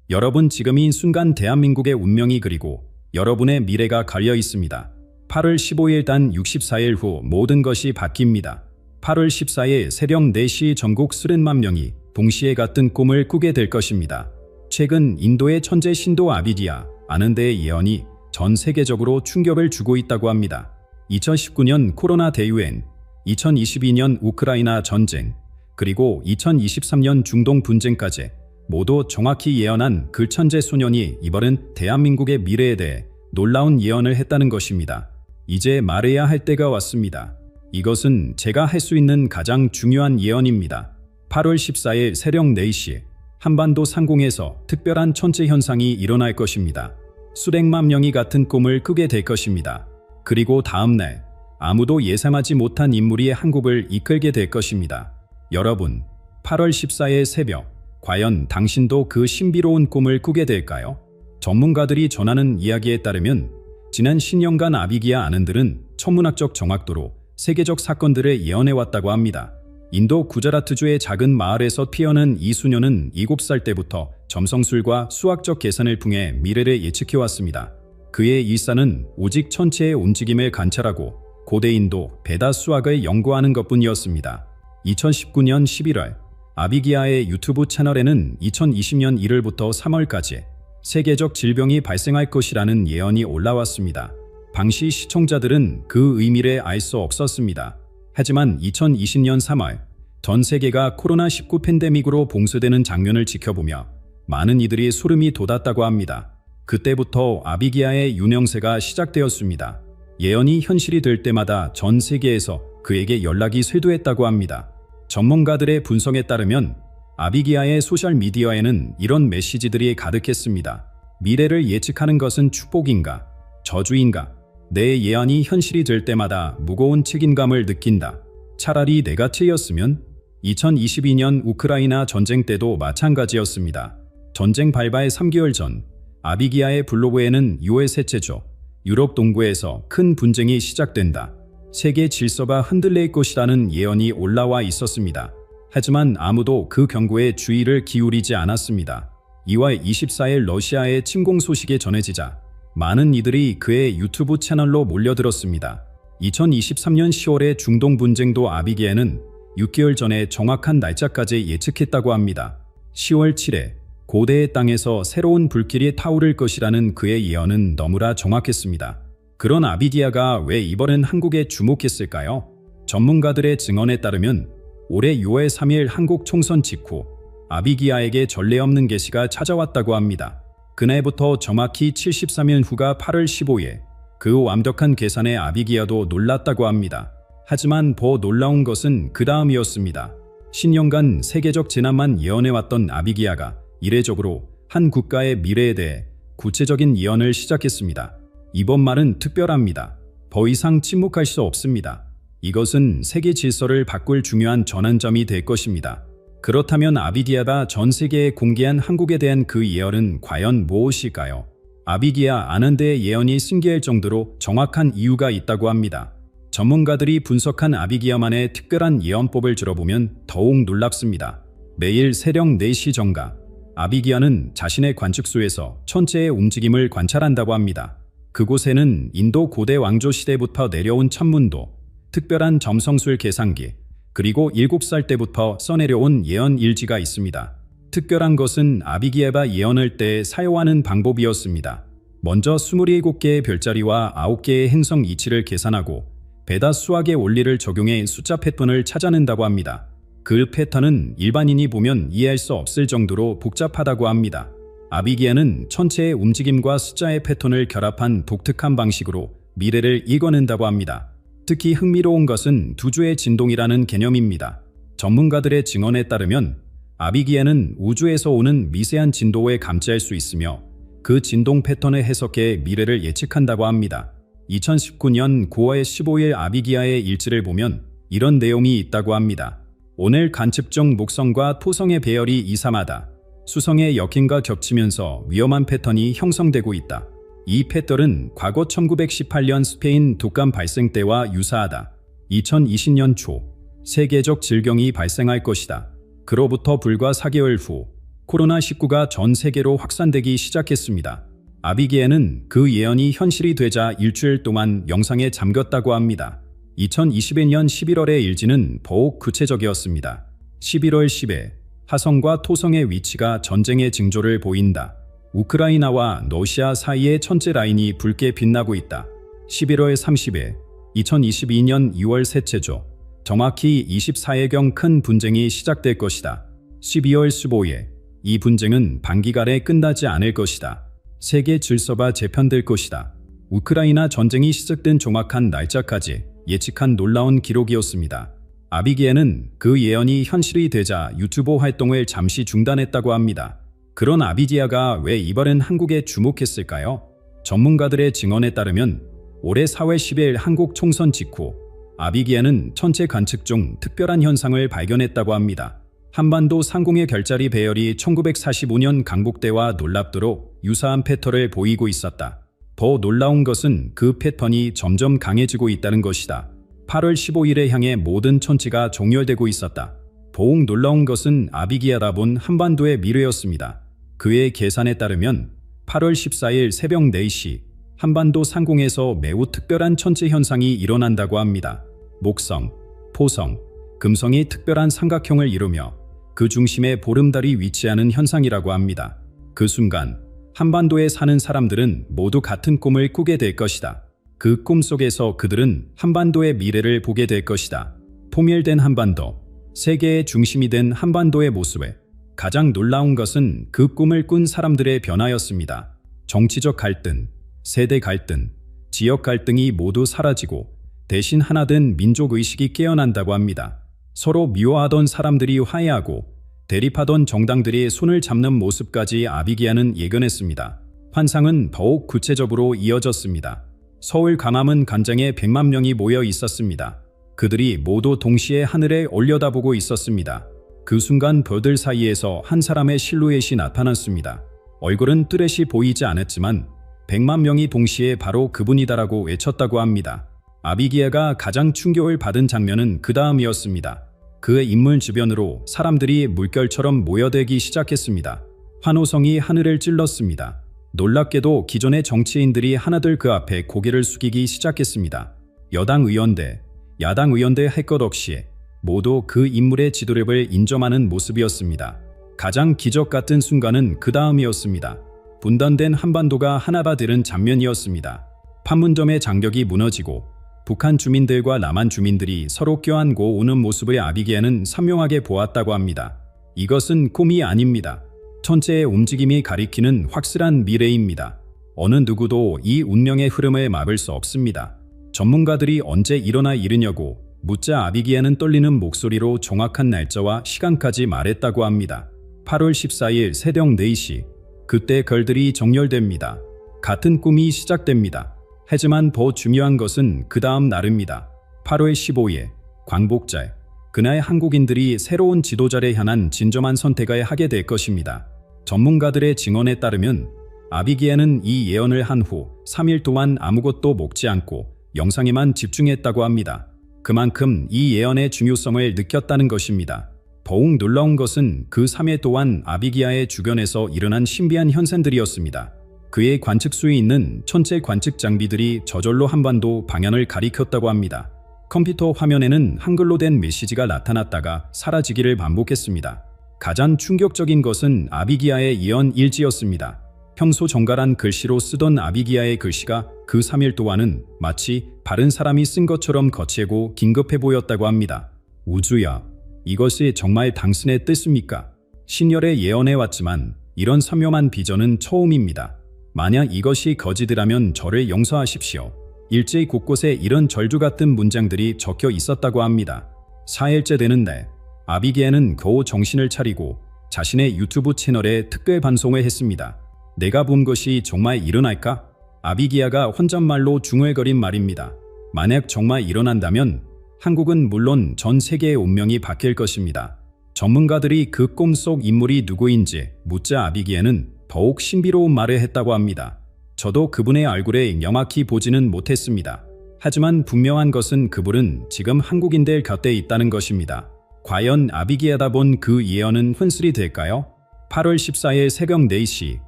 여러분 지금 이 순간 대한민국의 운명이 그리고 여러분의 미래가 걸려 있습니다. 8월 15일 단 64일 후 모든 것이 바뀝니다. 8월 14일 새벽 4시 전국 수십만 명이 동시에 같은 꿈을 꾸게 될 것입니다. 최근 인도의 천재 신도 아비디아 아는데의 예언이 전 세계적으로 충격을 주고 있다고 합니다. 2019년 코로나 대유행, 2022년 우크라이나 전쟁, 그리고 2023년 중동 분쟁까지 모두 정확히 예언한 그 천재 소년이 이번엔 대한민국의 미래에 대해 놀라운 예언을 했다는 것입니다. 이제 말해야 할 때가 왔습니다. 이것은 제가 할 수 있는 가장 중요한 예언입니다. 8월 14일 새벽 4시 한반도 상공에서 특별한 천체 현상이 일어날 것입니다. 수백만 명이 같은 꿈을 꾸게 될 것입니다. 그리고 다음날 아무도 예상하지 못한 인물이 한국을 이끌게 될 것입니다. 여러분, 8월 14일 새벽 과연 당신도 그 신비로운 꿈을 꾸게 될까요? 전문가들이 전하는 이야기에 따르면 지난 10년간 아비기아 아는들은 천문학적 정확도로 세계적 사건들을 예언해왔다고 합니다. 인도 구자라트주의 작은 마을에서 피어난 이 수녀는 7살 때부터 점성술과 수학적 계산을 통해 미래를 예측해왔습니다. 그의 일사는 오직 천체의 움직임을 관찰하고 고대 인도 베다 수학을 연구하는 것뿐이었습니다. 2019년 11월 아비기아의 유튜브 채널에는 2020년 1월부터 3월까지 세계적 질병이 발생할 것이라는 예언이 올라왔습니다. 당시 시청자들은 그 의미를 알 수 없었습니다. 하지만 2020년 3월 전 세계가 코로나19 팬데믹으로 봉쇄되는 장면을 지켜보며 많은 이들이 소름이 돋았다고 합니다. 그때부터 아비기아의 유명세가 시작되었습니다. 예언이 현실이 될 때마다 전 세계에서 그에게 연락이 쇄도했다고 합니다. 전문가들의 분석에 따르면 아비기아의 소셜미디어에는 이런 메시지들이 가득했습니다. 미래를 예측하는 것은 축복인가? 저주인가? 내 예언이 현실이 될 때마다 무거운 책임감을 느낀다. 차라리 내가 틀렸으면? 2022년 우크라이나 전쟁 때도 마찬가지였습니다. 전쟁 발발 3개월 전 아비기아의 블로그에는 6월 셋째죠. 유럽 동부에서 큰 분쟁이 시작된다. 세계 질서가 흔들릴 것이라는 예언이 올라와 있었습니다. 하지만 아무도 그 경고에 주의를 기울이지 않았습니다. 2월 24일 러시아의 침공 소식이 전해지자 많은 이들이 그의 유튜브 채널로 몰려들었습니다. 2023년 10월의 중동 분쟁도 아비기아는 6개월 전에 정확한 날짜까지 예측했다고 합니다. 10월 7일 고대의 땅에서 새로운 불길이 타오를 것이라는 그의 예언은 너무나 정확했습니다. 그런 아비기아가 왜 이번엔 한국에 주목했을까요? 전문가들의 증언에 따르면 올해 6월 3일 한국 총선 직후 아비기아에게 전례 없는 계시가 찾아왔다고 합니다. 그날부터 정확히 73년 후가 8월 15일 그 완벽한 계산에 아비기아도 놀랐다고 합니다. 하지만 더 놀라운 것은 그 다음이었습니다. 10년간 세계적 재난만 예언해왔던 아비기아가 이례적으로 한 국가의 미래에 대해 구체적인 예언을 시작했습니다. 이번 말은 특별합니다. 더 이상 침묵할 수 없습니다. 이것은 세계 질서를 바꿀 중요한 전환점이 될 것입니다. 그렇다면 아비기아가 전 세계에 공개한 한국에 대한 그 예언은 과연 무엇일까요? 아비기아 아는데의 예언이 신기할 정도로 정확한 이유가 있다고 합니다. 전문가들이 분석한 아비기아만의 특별한 예언법을 들어보면 더욱 놀랍습니다. 매일 새벽 4시 정각, 아비기아는 자신의 관측소에서 천체의 움직임을 관찰한다고 합니다. 그곳에는 인도 고대 왕조 시대부터 내려온 천문도, 특별한 점성술 계산기, 그리고 7살 때부터 써내려온 예언 일지가 있습니다. 특별한 것은 아비기아가 예언할 때 사용하는 방법이었습니다. 먼저 27개의 별자리와 9개의 행성 이치를 계산하고 베다 수학의 원리를 적용해 숫자 패턴을 찾아낸다고 합니다. 그 패턴은 일반인이 보면 이해할 수 없을 정도로 복잡하다고 합니다. 아비기아는 천체의 움직임과 숫자의 패턴을 결합한 독특한 방식으로 미래를 읽어낸다고 합니다. 특히 흥미로운 것은 두주의 진동이라는 개념입니다. 전문가들의 증언에 따르면 아비기아는 우주에서 오는 미세한 진도에 감지할 수 있으며 그 진동 패턴을 해석해 미래를 예측한다고 합니다. 2019년 9월 15일 아비기아의 일지를 보면 이런 내용이 있다고 합니다. 오늘 관측 중 목성과 토성의 배열이 이상하다. 수성의 역행과 겹치면서 위험한 패턴이 형성되고 있다. 이 패턴은 과거 1918년 스페인 독감 발생 때와 유사하다. 2020년 초 세계적 질병이 발생할 것이다. 그로부터 불과 4개월 후 코로나19가 전 세계로 확산되기 시작했습니다. 아비기에는 그 예언이 현실이 되자 일주일 동안 영상에 잠겼다고 합니다. 2021년 11월의 일지는 더욱 구체적이었습니다. 11월 10일, 화성과 토성의 위치가 전쟁의 징조를 보인다. 우크라이나와 러시아 사이의 천체 라인이 붉게 빛나고 있다. 11월 30일, 2022년 2월 셋째 주, 정확히 24일경 큰 분쟁이 시작될 것이다. 12월 15일, 이 분쟁은 단기간에 끝나지 않을 것이다. 세계 질서가 재편될 것이다. 우크라이나 전쟁이 시작된 정확한 날짜까지 예측한 놀라운 기록이었습니다. 아비기에는 그 예언이 현실이 되자 유튜브 활동을 잠시 중단했다고 합니다. 그런 아비기야가 왜 이번엔 한국에 주목했을까요? 전문가들의 증언에 따르면 올해 4월 10일 한국 총선 직후 아비기야는 천체 관측 중 특별한 현상을 발견했다고 합니다. 한반도 상공의 별자리 배열이 1945년 강북대와 놀랍도록 유사한 패턴을 보이고 있었다. 더 놀라운 것은 그 패턴이 점점 강해지고 있다는 것이다. 8월 15일에 향해 모든 천체가 종혈되고 있었다. 더욱 놀라운 것은 아비기야가 본 한반도의 미래였습니다. 그의 계산에 따르면 8월 14일 새벽 4시 한반도 상공에서 매우 특별한 천체 현상이 일어난다고 합니다. 목성, 토성, 금성이 특별한 삼각형을 이루며 그 중심에 보름달이 위치하는 현상이라고 합니다. 그 순간 한반도에 사는 사람들은 모두 같은 꿈을 꾸게 될 것이다. 그 꿈 속에서 그들은 한반도의 미래를 보게 될 것이다. 통일된 한반도, 세계의 중심이 된 한반도의 모습에 가장 놀라운 것은 그 꿈을 꾼 사람들의 변화였습니다. 정치적 갈등, 세대 갈등, 지역 갈등이 모두 사라지고 대신 하나 된 민족의식이 깨어난다고 합니다. 서로 미워하던 사람들이 화해하고 대립하던 정당들이 손을 잡는 모습까지 아비기야는 예견했습니다. 환상은 더욱 구체적으로 이어졌습니다. 서울 광화문 광장에 100만 명이 모여 있었습니다. 그들이 모두 동시에 하늘에 올려다보고 있었습니다. 그 순간 별들 사이에서 한 사람의 실루엣이 나타났습니다. 얼굴은 뚜렷이 보이지 않았지만 100만 명이 동시에 바로 그분이다라고 외쳤다고 합니다. 아비기야가 가장 충격을 받은 장면은 그 다음이었습니다. 그의 인물 주변으로 사람들이 물결처럼 모여들기 시작했습니다. 환호성이 하늘을 찔렀습니다. 놀랍게도 기존의 정치인들이 하나둘 그 앞에 고개를 숙이기 시작했습니다. 여당 의원들, 야당 의원들 할 것 없이 모두 그 인물의 지도력을 인정하는 모습이었습니다. 가장 기적 같은 순간은 그 다음이었습니다. 분단된 한반도가 하나가 되는 장면이었습니다. 판문점의 장벽이 무너지고 북한 주민들과 남한 주민들이 서로 껴안고 오는 모습을 아비기야는 선명하게 보았다고 합니다. 이것은 꿈이 아닙니다. 천체의 움직임이 가리키는 확실한 미래입니다. 어느 누구도 이 운명의 흐름을 막을 수 없습니다. 전문가들이 언제 일어나 이르냐고 묻자 아비기야는 떨리는 목소리로 정확한 날짜와 시간까지 말했다고 합니다. 8월 14일 새벽 4시, 그때 별들이 정렬됩니다. 같은 꿈이 시작됩니다. 하지만 더 중요한 것은 그 다음 날입니다. 8월 15일, 광복절. 그날 한국인들이 새로운 지도자를 향한 진정한 선택을 하게 될 것입니다. 전문가들의 증언에 따르면 아비기야는 이 예언을 한 후 3일 동안 아무것도 먹지 않고 영상에만 집중했다고 합니다. 그만큼 이 예언의 중요성을 느꼈다는 것입니다. 더욱 놀라운 것은 그 3일 동안 아비기야의 주변에서 일어난 신비한 현상들이었습니다. 그의 관측수에 있는 천체 관측 장비들이 저절로 한반도 방향을 가리켰다고 합니다. 컴퓨터 화면에는 한글로 된 메시지가 나타났다가 사라지기를 반복했습니다. 가장 충격적인 것은 아비기야의 예언 일지였습니다. 평소 정갈한 글씨로 쓰던 아비기야의 글씨가 그 3일 동안은 마치 바른 사람이 쓴 것처럼 거칠고 긴급해 보였다고 합니다. 우주야, 이것이 정말 당신의 뜻입니까? 신열에 예언해왔지만 이런 선명한 비전은 처음입니다. 만약 이것이 거짓이라면 저를 용서하십시오. 일제히 곳곳에 이런 절주 같은 문장들이 적혀 있었다고 합니다. 4일째 되는 날, 아비기야는 겨우 정신을 차리고 자신의 유튜브 채널에 특별 방송을 했습니다. 내가 본 것이 정말 일어날까? 아비기야가 혼잣말로 중얼거린 말입니다. 만약 정말 일어난다면 한국은 물론 전 세계의 운명이 바뀔 것입니다. 전문가들이 그 꿈속 인물이 누구인지 묻자 아비기야는 더욱 신비로운 말을 했다고 합니다. 저도 그분의 얼굴에 명확히 보지는 못했습니다. 하지만 분명한 것은 그분은 지금 한국인들 곁에 있다는 것입니다. 과연 아비기야가 본 그 예언은 현실이 될까요? 8월 14일 새벽 4시,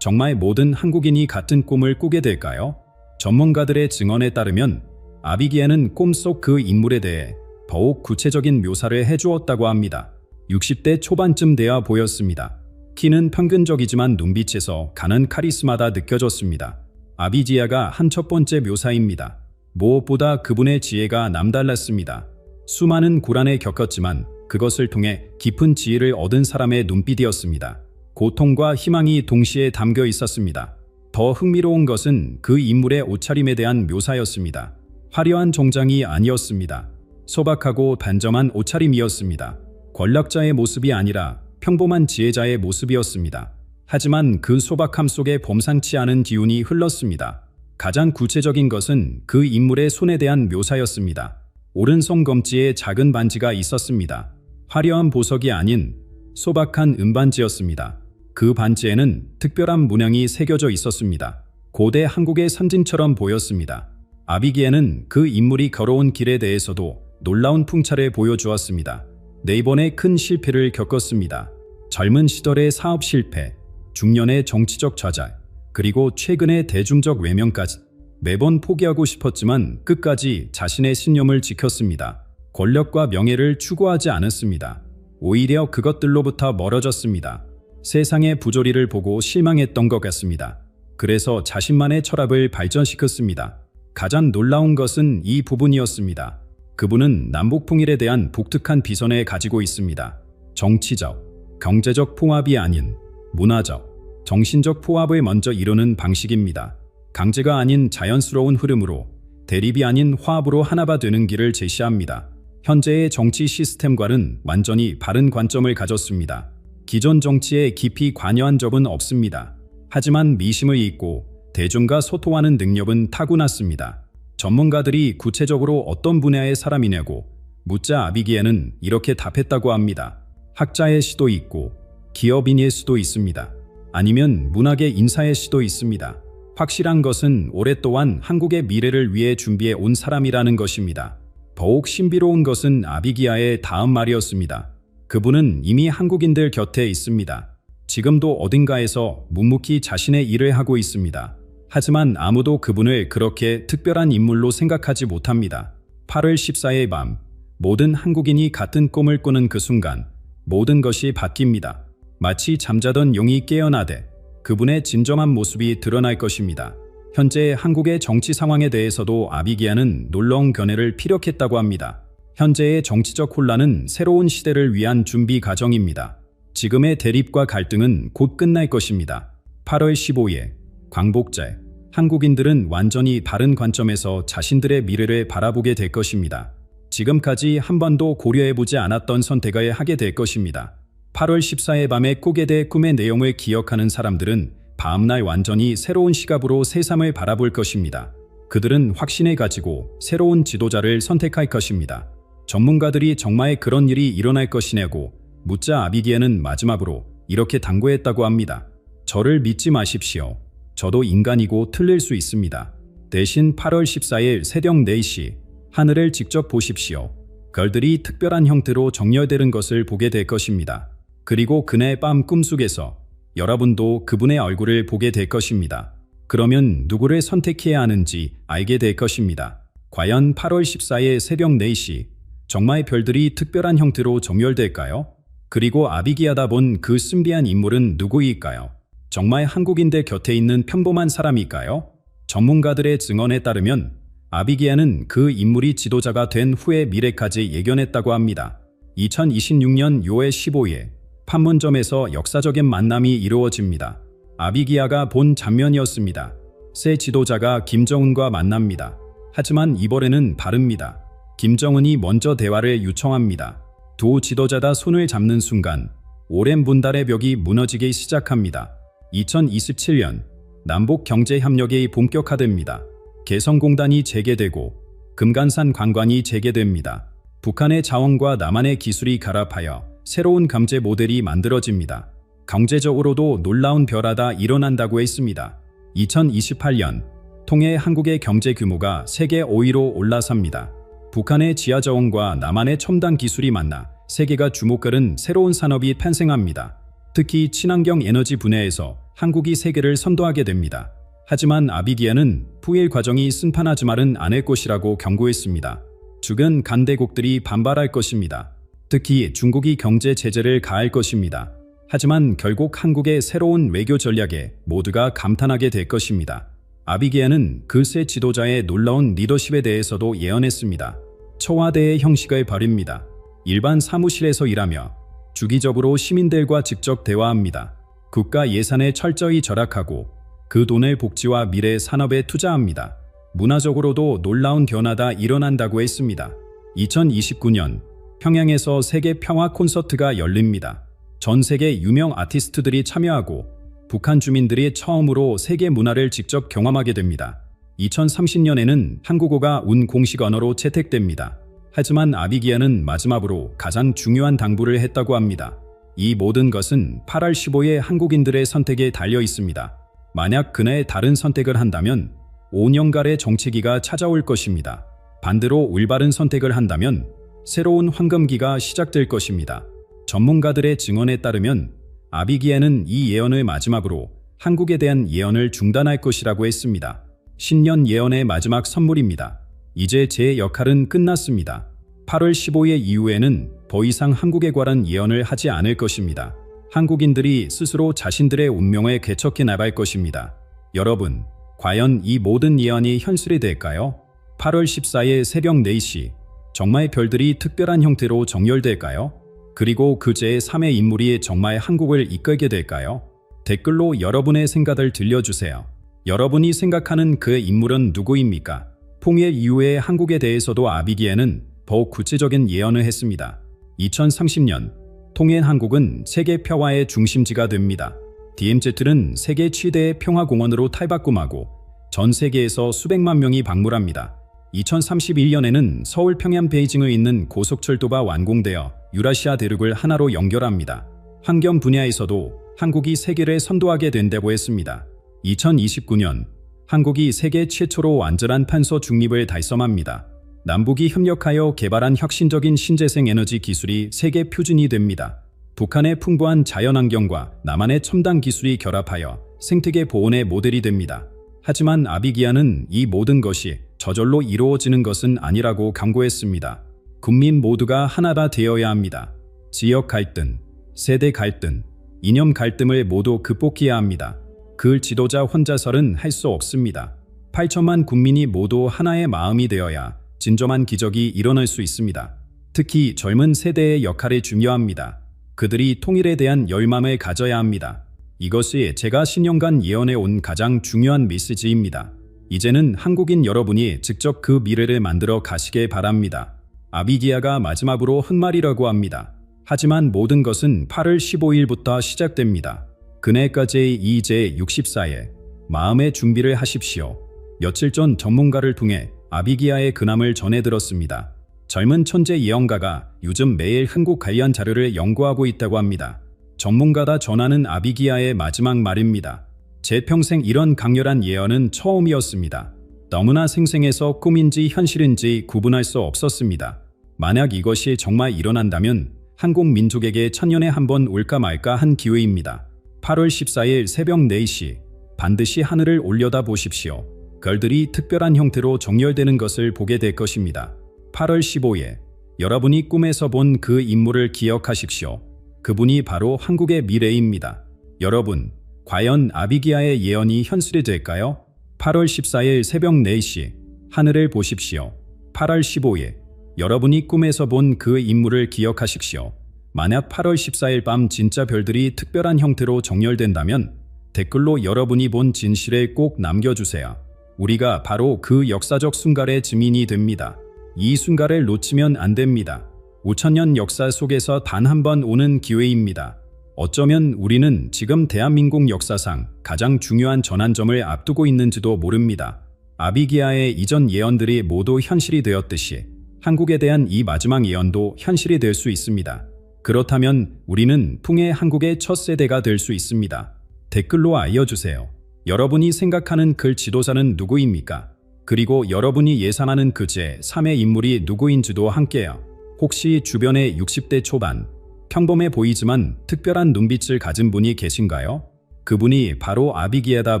정말 모든 한국인이 같은 꿈을 꾸게 될까요? 전문가들의 증언에 따르면 아비기야는 꿈속 그 인물에 대해 더욱 구체적인 묘사를 해주었다고 합니다. 60대 초반쯤 돼야 보였습니다. 키는 평균적이지만 눈빛에서 가는 카리스마가 느껴졌습니다. 아비기야가 한 첫 번째 묘사입니다. 무엇보다 그분의 지혜가 남달랐습니다. 수많은 고난을 겪었지만 그것을 통해 깊은 지혜를 얻은 사람의 눈빛이었습니다. 고통과 희망이 동시에 담겨 있었습니다. 더 흥미로운 것은 그 인물의 옷차림에 대한 묘사였습니다. 화려한 정장이 아니었습니다. 소박하고 단정한 옷차림이었습니다. 권력자의 모습이 아니라 평범한 지혜자의 모습이었습니다. 하지만 그 소박함 속에 범상치 않은 기운이 흘렀습니다. 가장 구체적인 것은 그 인물의 손에 대한 묘사였습니다. 오른손 검지에 작은 반지가 있었습니다. 화려한 보석이 아닌 소박한 은반지였습니다. 그 반지에는 특별한 문양이 새겨져 있었습니다. 고대 한국의 선진처럼 보였습니다. 아비기야는 그 인물이 걸어온 길에 대해서도 놀라운 풍차를 보여주었습니다. 4번의 큰 실패를 겪었습니다. 젊은 시절의 사업 실패, 중년의 정치적 좌절, 그리고 최근의 대중적 외면까지. 매번 포기하고 싶었지만 끝까지 자신의 신념을 지켰습니다. 권력과 명예를 추구하지 않았습니다. 오히려 그것들로부터 멀어졌습니다. 세상의 부조리를 보고 실망했던 것 같습니다. 그래서 자신만의 철학을 발전시켰습니다. 가장 놀라운 것은 이 부분이었습니다. 그분은 남북통일에 대한 독특한 비전을 가지고 있습니다. 정치적, 경제적 포합이 아닌 문화적, 정신적 포합을 먼저 이루는 방식입니다. 강제가 아닌 자연스러운 흐름으로, 대립이 아닌 화합으로 하나가 되는 길을 제시합니다. 현재의 정치 시스템과는 완전히 다른 관점을 가졌습니다. 기존 정치에 깊이 관여한 적은 없습니다. 하지만 미심을 잊고 대중과 소통하는 능력은 타고났습니다. 전문가들이 구체적으로 어떤 분야의 사람이냐고 묻자 아비기야는 이렇게 답했다고 합니다. 학자의 시도 있고 기업인일 수도 있습니다. 아니면 문학의 인사의 시도 있습니다. 확실한 것은 오랫동안 한국의 미래를 위해 준비해 온 사람이라는 것입니다. 더욱 신비로운 것은 아비기야의 다음 말이었습니다. 그분은 이미 한국인들 곁에 있습니다. 지금도 어딘가에서 묵묵히 자신의 일을 하고 있습니다. 하지만 아무도 그분을 그렇게 특별한 인물로 생각하지 못합니다. 8월 14일 밤, 모든 한국인이 같은 꿈을 꾸는 그 순간 모든 것이 바뀝니다. 마치 잠자던 용이 깨어나되 그분의 진정한 모습이 드러날 것입니다. 현재 한국의 정치 상황에 대해서도 아비기야는 놀라운 견해를 피력했다고 합니다. 현재의 정치적 혼란은 새로운 시대를 위한 준비 과정입니다. 지금의 대립과 갈등은 곧 끝날 것입니다. 8월 15일, 광복절, 한국인들은 완전히 다른 관점에서 자신들의 미래를 바라보게 될 것입니다. 지금까지 한 번도 고려해보지 않았던 선택을 하게 될 것입니다. 8월 14일 밤에 꾸게 될 꿈의 내용을 기억하는 사람들은 다음날 완전히 새로운 시각으로 세상을 바라볼 것입니다. 그들은 확신을 가지고 새로운 지도자를 선택할 것입니다. 전문가들이 정말 그런 일이 일어날 것이냐고 묻자 아비기야는 마지막으로 이렇게 당부했다고 합니다. 저를 믿지 마십시오. 저도 인간이고 틀릴 수 있습니다. 대신 8월 14일 새벽 4시 하늘을 직접 보십시오. 별들이 특별한 형태로 정렬되는 것을 보게 될 것입니다. 그리고 그날 밤 꿈속에서 여러분도 그분의 얼굴을 보게 될 것입니다. 그러면 누구를 선택해야 하는지 알게 될 것입니다. 과연 8월 14일 새벽 4시 정말 별들이 특별한 형태로 정렬될까요? 그리고 아비기야가 본 그 신비한 인물은 누구일까요? 정말 한국인들 곁에 있는 평범한 사람일까요? 전문가들의 증언에 따르면 아비기야는 그 인물이 지도자가 된 후의 미래까지 예견했다고 합니다. 2026년 6월 15일 판문점에서 역사적인 만남이 이루어집니다. 아비기야가 본 장면이었습니다. 새 지도자가 김정은과 만납니다. 하지만 이번에는 다릅니다. 김정은이 먼저 대화를 요청합니다. 두 지도자가 손을 잡는 순간 오랜 분단의 벽이 무너지기 시작합니다. 2027년 남북 경제협력이 본격화됩니다. 개성공단이 재개되고 금강산 관광이 재개됩니다. 북한의 자원과 남한의 기술이 결합하여 새로운 경제 모델이 만들어집니다. 경제적으로도 놀라운 변화가 일어난다고 했습니다. 2028년 통해 한국의 경제 규모가 세계 5위로 올라섭니다. 북한의 지하자원과 남한의 첨단 기술이 만나 세계가 주목하는 새로운 산업이 탄생합니다. 특히 친환경 에너지 분야에서 한국이 세계를 선도하게 됩니다. 하지만 아비기아는 푸일 과정이 순탄하지 말은 않을 것이라고 경고했습니다. 죽은 강대국들이 반발할 것입니다. 특히 중국이 경제 제재를 가할 것입니다. 하지만 결국 한국의 새로운 외교 전략에 모두가 감탄하게 될 것입니다. 아비기아는 그 새 지도자의 놀라운 리더십에 대해서도 예언했습니다. 청와대의 형식을 버립니다. 일반 사무실에서 일하며 주기적으로 시민들과 직접 대화합니다. 국가 예산에 철저히 절약하고 그 돈을 복지와 미래 산업에 투자합니다. 문화적으로도 놀라운 변화가 일어난다고 했습니다. 2029년 평양에서 세계 평화 콘서트가 열립니다. 전 세계 유명 아티스트들이 참여하고 북한 주민들이 처음으로 세계 문화를 직접 경험하게 됩니다. 2030년에는 한국어가 공식 언어로 채택됩니다. 하지만 아비기아는 마지막으로 가장 중요한 당부를 했다고 합니다. 이 모든 것은 8월 15일 한국인들의 선택에 달려 있습니다. 만약 그날 다른 선택을 한다면 5년간의 정체기가 찾아올 것입니다. 반대로 올바른 선택을 한다면 새로운 황금기가 시작될 것입니다. 전문가들의 증언에 따르면 아비기아는 이 예언을 마지막으로 한국에 대한 예언을 중단할 것이라고 했습니다. 신년 예언의 마지막 선물입니다. 이제 제 역할은 끝났습니다. 8월 15일 이후에는 더 이상 한국에 관한 예언을 하지 않을 것입니다. 한국인들이 스스로 자신들의 운명을 개척해 나갈 것입니다. 여러분, 과연 이 모든 예언이 현실이 될까요? 8월 14일 새벽 4시, 정말 별들이 특별한 형태로 정렬될까요? 그리고 그 제3의 인물이 정말 한국을 이끌게 될까요? 댓글로 여러분의 생각을 들려주세요. 여러분이 생각하는 그 인물은 누구입니까? 통일 이후의 한국에 대해서도 아비기아는 더욱 구체적인 예언을 했습니다. 2030년, 통일 한국은 세계 평화의 중심지가 됩니다. DMZ는 세계 최대의 평화공원으로 탈바꿈하고 전 세계에서 수백만 명이 방문합니다. 2031년에는 서울 평양 베이징을 잇는 고속철도가 완공되어 유라시아 대륙을 하나로 연결합니다. 환경 분야에서도 한국이 세계를 선도하게 된다고 했습니다. 2029년, 한국이 세계 최초로 완전한 탄소 중립을 달성합니다. 남북이 협력하여 개발한 혁신적인 신재생 에너지 기술이 세계 표준이 됩니다. 북한의 풍부한 자연환경과 남한의 첨단 기술이 결합하여 생태계 보존의 모델이 됩니다. 하지만 아비기아는 이 모든 것이 저절로 이루어지는 것은 아니라고 경고했습니다. 국민 모두가 하나가 되어야 합니다. 지역 갈등, 세대 갈등, 이념 갈등을 모두 극복해야 합니다. 그 지도자 혼자서는 할 수 없습니다. 8천만 국민이 모두 하나의 마음이 되어야 진정한 기적이 일어날 수 있습니다. 특히 젊은 세대의 역할이 중요합니다. 그들이 통일에 대한 열망을 가져야 합니다. 이것이 제가 신년간 예언해 온 가장 중요한 메시지입니다. 이제는 한국인 여러분이 직접 그 미래를 만들어 가시길 바랍니다. 아비기아가 마지막으로 한 말이라고 합니다. 하지만 모든 것은 8월 15일부터 시작됩니다. 그날까지 이제 64일, 마음의 준비를 하십시오. 며칠 전 전문가를 통해 아비기아의 근함을 전해 들었습니다. 젊은 천재 예언가가 요즘 매일 한국 관련 자료를 연구하고 있다고 합니다. 전문가가 전하는 아비기아의 마지막 말입니다. 제 평생 이런 강렬한 예언은 처음이었습니다. 너무나 생생해서 꿈인지 현실인지 구분할 수 없었습니다. 만약 이것이 정말 일어난다면 한국 민족에게 천년에 한 번 올까 말까 한 기회입니다. 8월 14일 새벽 4시, 반드시 하늘을 올려다 보십시오. 별들이 특별한 형태로 정렬되는 것을 보게 될 것입니다. 8월 15일, 여러분이 꿈에서 본 그 인물을 기억하십시오. 그분이 바로 한국의 미래입니다. 여러분, 과연 아비기아의 예언이 현실이 될까요? 8월 14일 새벽 4시, 하늘을 보십시오. 8월 15일, 여러분이 꿈에서 본 그 인물을 기억하십시오. 만약 8월 14일 밤 진짜 별들이 특별한 형태로 정렬된다면 댓글로 여러분이 본 진실을 꼭 남겨주세요. 우리가 바로 그 역사적 순간의 증인이 됩니다. 이 순간을 놓치면 안 됩니다. 5천년 역사 속에서 단 한 번 오는 기회입니다. 어쩌면 우리는 지금 대한민국 역사상 가장 중요한 전환점을 앞두고 있는지도 모릅니다. 아비기아의 이전 예언들이 모두 현실이 되었듯이 한국에 대한 이 마지막 예언도 현실이 될 수 있습니다. 그렇다면 우리는 풍의 한국의 첫 세대가 될 수 있습니다. 댓글로 알려주세요. 여러분이 생각하는 그 지도자는 누구입니까? 그리고 여러분이 예상하는 그 제3의 인물이 누구인지도 함께요. 혹시 주변에 60대 초반, 평범해 보이지만 특별한 눈빛을 가진 분이 계신가요? 그분이 바로 아비기야다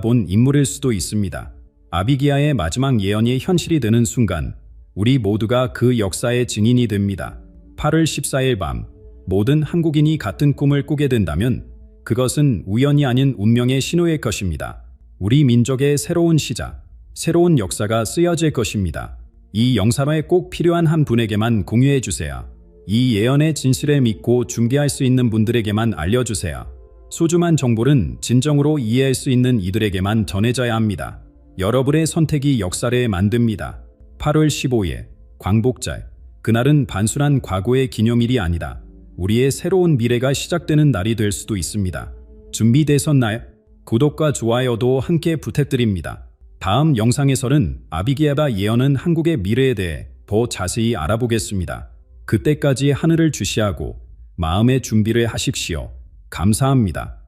본 인물일 수도 있습니다. 아비기야의 마지막 예언이 현실이 되는 순간 우리 모두가 그 역사의 증인이 됩니다. 8월 14일 밤 모든 한국인이 같은 꿈을 꾸게 된다면 그것은 우연이 아닌 운명의 신호일 것입니다. 우리 민족의 새로운 시작, 새로운 역사가 쓰여질 것입니다. 이 영상을 꼭 필요한 한 분에게만 공유해 주세요. 이 예언의 진실을 믿고 준비할 수 있는 분들에게만 알려주세요. 소중한 정보는 진정으로 이해할 수 있는 이들에게만 전해져야 합니다. 여러분의 선택이 역사를 만듭니다. 8월 15일 광복절. 그날은 단순한 과거의 기념일이 아니다. 우리의 새로운 미래가 시작되는 날이 될 수도 있습니다. 준비되셨나요? 구독과 좋아요도 함께 부탁드립니다. 다음 영상에서는 아비기야가 예언한 한국의 미래에 대해 더 자세히 알아보겠습니다. 그때까지 하늘을 주시하고 마음의 준비를 하십시오. 감사합니다.